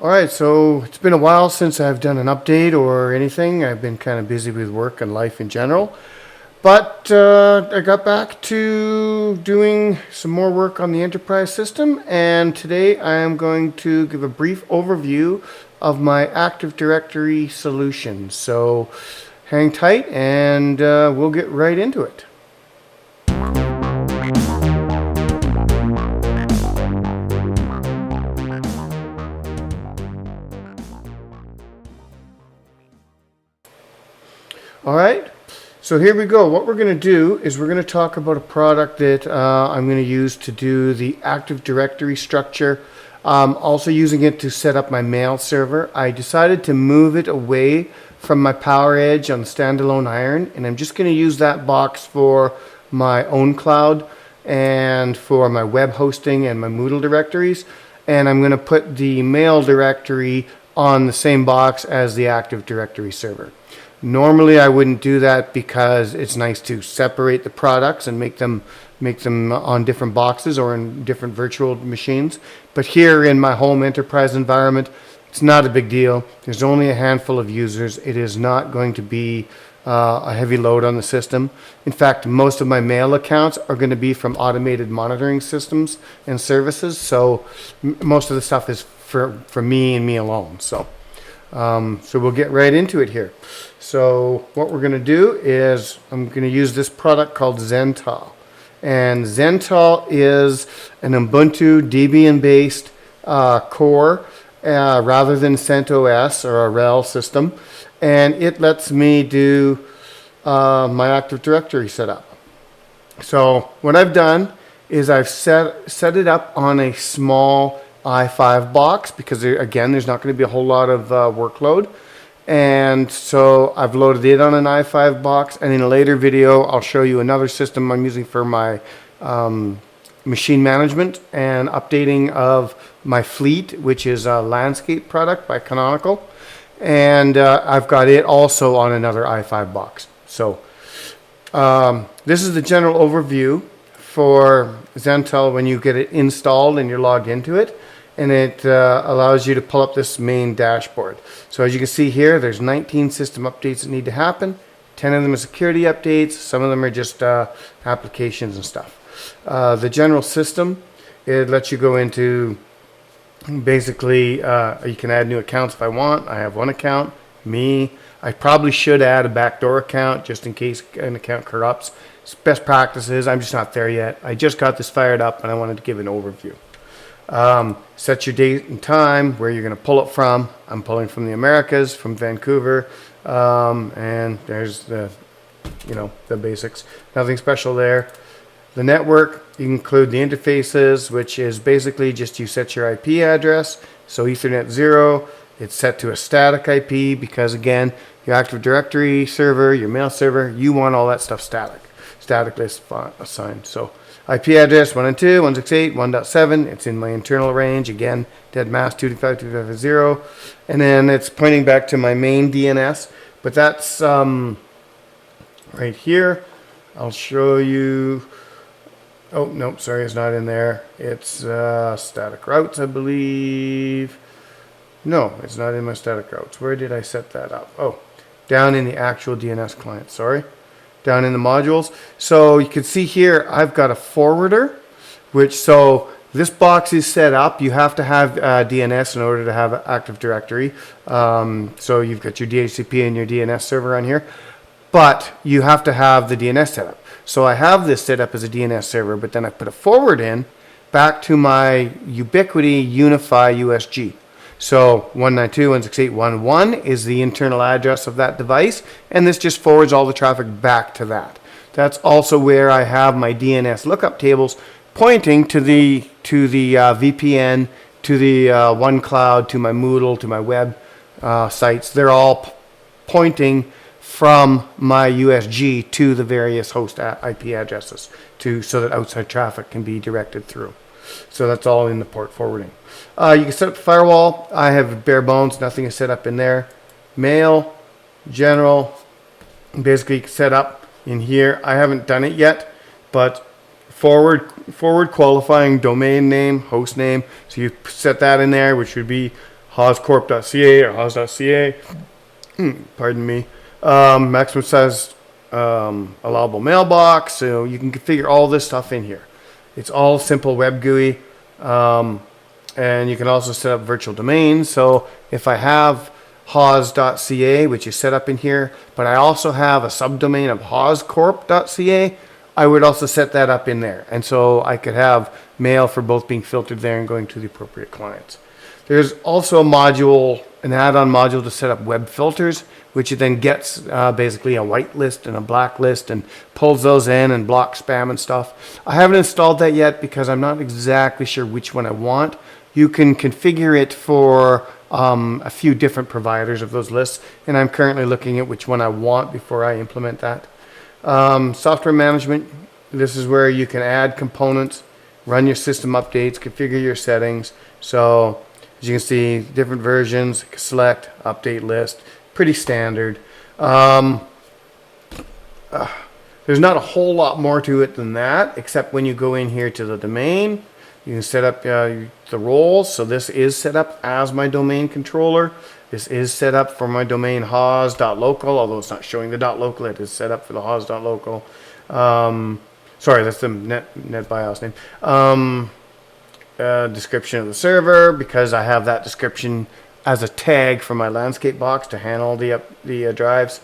All right, so it's been a while since I've done an update or anything. I've been kind of busy with work and life in general. But I got back to doing some more work on the enterprise system, and today I am going to give a brief overview of my Active Directory solution. So hang tight and we'll get right into it. All right, so here we go. What we're going to do is we're going to talk about a product that I'm going to use to do the Active Directory structure. Also using it to set up my mail server. I decided to move it away from my PowerEdge on the standalone iron, and I'm just going to use that box for my own cloud and for my web hosting and my Moodle directories. And I'm going to put the mail directory on the same box as the Active Directory server. Normally I wouldn't do that because it's nice to separate the products and make them on different boxes or in different virtual machines. But here in my home enterprise environment, it's not a big deal. There's only a handful of users. It is not going to be a heavy load on the system. In fact, most of my mail accounts are going to be from automated monitoring systems and services. So most of the stuff is for me and me alone. So we'll get right into it here. So what we're going to do is I'm going to use this product called Zentyal. And Zentyal is an Ubuntu Debian-based core rather than CentOS or a RHEL system. And it lets me do my Active Directory setup. So what I've done is I've set it up on a small i5 box because again there's not going to be a whole lot of workload, and so I've loaded it on an i5 box, and in a later video I'll show you another system I'm using for my machine management and updating of my fleet, which is a landscape product by Canonical, and I've got it also on another i5 box. So this is the general overview for Zentyal when you get it installed and you're logged into it, and it allows you to pull up this main dashboard. So as you can see here, there's 19 system updates that need to happen. 10 of them are security updates, some of them are just applications and stuff. The general system, it lets you go into basically you can add new accounts if I want. I have one account, me. I probably should add a backdoor account just in case an account corrupts. It's best practices. I'm just not there yet. I just got this fired up and I wanted to give an overview. Set your date and time, where you're going to pull it from. I'm pulling from the Americas, from Vancouver, and there's the basics. Nothing special there. The network, you include the interfaces, which is basically just you set your IP address. So Ethernet 0, it's set to a static IP because again, your Active Directory server, your mail server, you want all that stuff statically assigned. So IP address 1 and 2, 168, 1.7. It's in my internal range. Again, dead mask 255.250. And then it's pointing back to my main DNS. But that's right here. I'll show you. Oh, no, sorry, it's not in there. It's static routes, I believe. No, it's not in my static routes. Where did I set that up? Oh, down in the actual DNS client, sorry. Down in the modules. So you can see here I've got a forwarder, so this box is set up. You have to have DNS in order to have Active Directory. So you've got your DHCP and your DNS server on here, but you have to have the DNS set up. So I have this set up as a DNS server, but then I put a forward in back to my Ubiquiti Unify USG. So 192.168.1.1 is the internal address of that device, and this just forwards all the traffic back to that. That's also where I have my DNS lookup tables pointing to the VPN, to the OneCloud, to my Moodle, to my web sites. They're all pointing from my USG to the various host IP addresses so that outside traffic can be directed through. So that's all in the port forwarding. You can set up a firewall. I have bare bones, nothing is set up in there. Mail, general, basically set up in here. I haven't done it yet, but forward qualifying domain name, host name. So you set that in there, which would be hawsecorp.ca or hawse.ca. Pardon me. Maximum size allowable mailbox. So you can configure all this stuff in here. It's all simple web GUI. And you can also set up virtual domains. So if I have hawse.ca, which is set up in here, but I also have a subdomain of hawsecorp.ca, I would also set that up in there. And so I could have mail for both being filtered there and going to the appropriate clients. There's also a module, an add-on module to set up web filters, which then gets basically a white list and a black list and pulls those in and blocks spam and stuff. I haven't installed that yet because I'm not exactly sure which one I want. You can configure it for a few different providers of those lists, and I'm currently looking at which one I want before I implement that. Software management, this is where you can add components, run your system updates, configure your settings. So as you can see, different versions, select, update list, pretty standard. There's not a whole lot more to it than that, except when you go in here to the domain, you can set up the roles. So this is set up as my domain controller. This is set up for my domain hawse.local, although it's not showing the .local. It is set up for the hawse.local. Sorry, that's the NetBIOS name. Description of the server, because I have that description as a tag for my landscape box to handle the drives.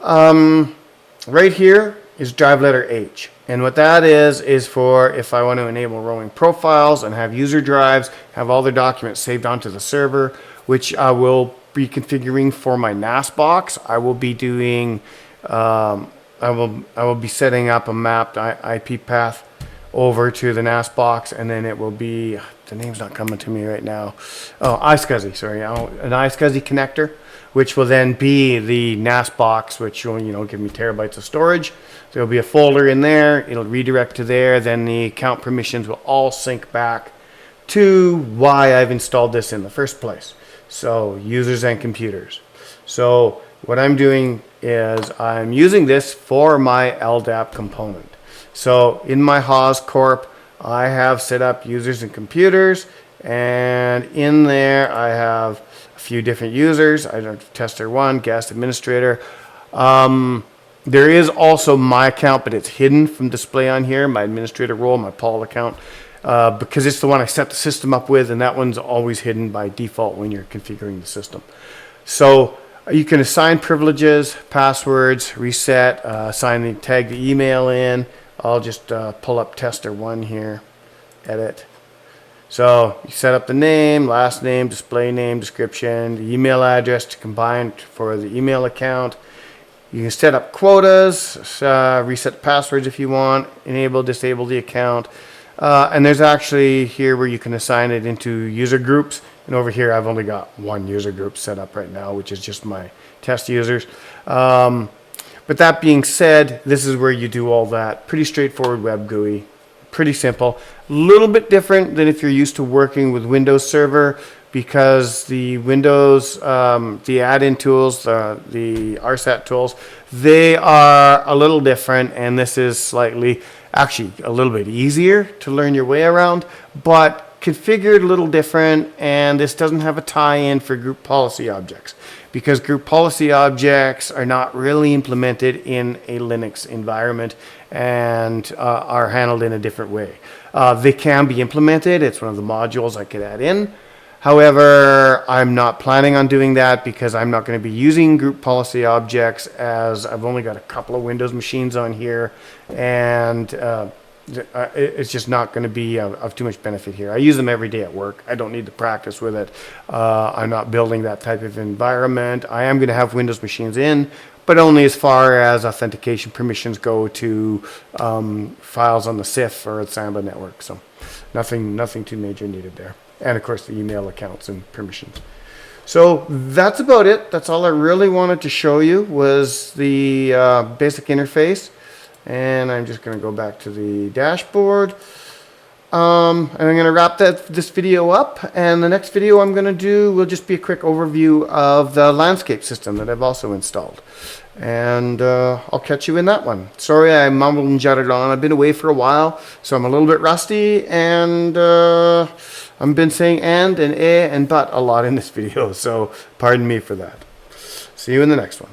Right here is drive letter H. And what that is for if I want to enable roaming profiles and have user drives, have all their documents saved onto the server, which I will be configuring for my NAS box. I will be doing, I will be setting up a mapped IP path over to the NAS box, and then it will be, the name's not coming to me right now. Oh, iSCSI, sorry, an iSCSI connector, which will then be the NAS box, which will, give me terabytes of storage. There'll be a folder in there. It'll redirect to there. Then the account permissions will all sync back to why I've installed this in the first place. So users and computers. So what I'm doing is I'm using this for my LDAP component. So in my Hawse Corp, I have set up users and computers, and in there I have a few different users. I have tester 1, guest, administrator. There is also my account, but it's hidden from display on here, my administrator role, my Paul account, because it's the one I set the system up with, and that one's always hidden by default when you're configuring the system. So you can assign privileges, passwords, reset, tag the email in. I'll just pull up tester 1 here, edit. So you set up the name, last name, display name, description, the email address to combine for the email account. You can set up quotas, reset passwords if you want, enable, disable the account. And there's actually here where you can assign it into user groups. And over here, I've only got one user group set up right now, which is just my test users. But that being said, this is where you do all that. Pretty straightforward web GUI, pretty simple. A little bit different than if you're used to working with Windows Server, because the Windows, the add-in tools, the RSAT tools, they are a little different, and this is slightly, actually a little bit easier to learn your way around, but configured a little different, and this doesn't have a tie-in for group policy objects, because group policy objects are not really implemented in a Linux environment and are handled in a different way. They can be implemented. It's one of the modules I could add in. However, I'm not planning on doing that because I'm not going to be using group policy objects, as I've only got a couple of Windows machines on here, and it's just not going to be of too much benefit here. I use them every day at work. I don't need to practice with it. I'm not building that type of environment. I am going to have Windows machines in, but only as far as authentication permissions go to files on the CIF or the Samba network. So nothing too major needed there. And of course the email accounts and permissions. So that's about it. That's all I really wanted to show you, was the basic interface. And I'm just going to go back to the dashboard. And I'm going to wrap this video up, and the next video I'm going to do will just be a quick overview of the landscape system that I've also installed. And I'll catch you in that one. Sorry I mumbled and jutted on. I've been away for a while, so I'm a little bit rusty, and I've been saying and but a lot in this video, so pardon me for that. See you in the next one.